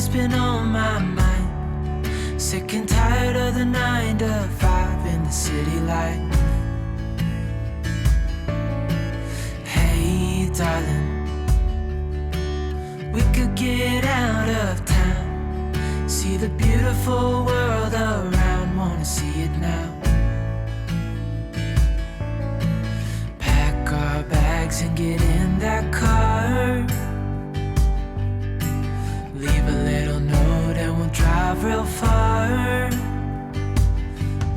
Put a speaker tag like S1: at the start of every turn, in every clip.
S1: what's been on my mind. Sick and tired of the 9 to 5 in the city life. Hey darling, we could get out of town, see the beautiful world around, wanna see it now. Pack our bags and get in that car, leave a little note and we'll drive real far.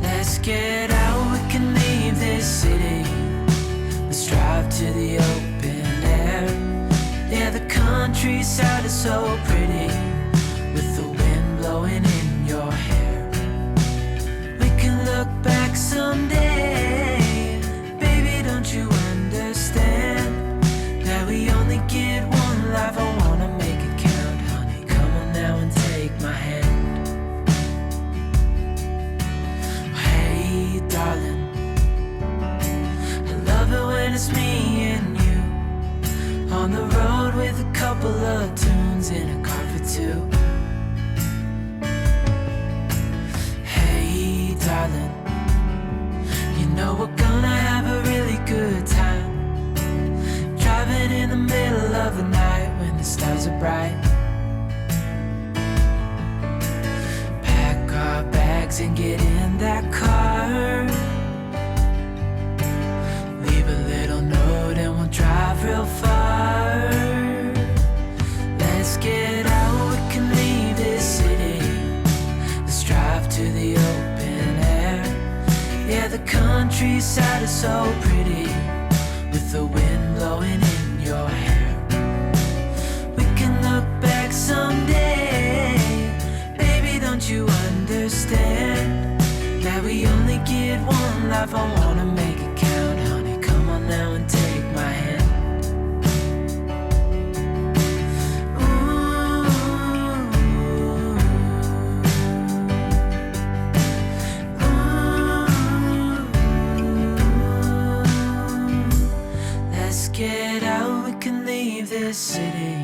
S1: Let's get out, we can leave this city. Let's drive to the open air. Yeah, the countryside is so pretty, with the wind blowing in your hair. We can look back someday. Baby, don't you understand that we only get one life? I wanna make it count, honey. Come on now and take my hand. Hey darling, I love it when it's me and you on the road with a couple of tunes in a car for two. Hey darling, you know we're gonna have a really good time, driving in the middle of the night when the stars are bright. Pack our bags and get in that car, leave a little note and we'll drive real far. Let's get out, we can leave this city. Let's drive to the open air. Yeah, the countryside is so pretty, with the wind blowing in your hair. We can look back someday. Baby, don't you understand that we only get one life? I wanna make it count, honey. Come on now and take my hand. Let's get out, we can leave this city.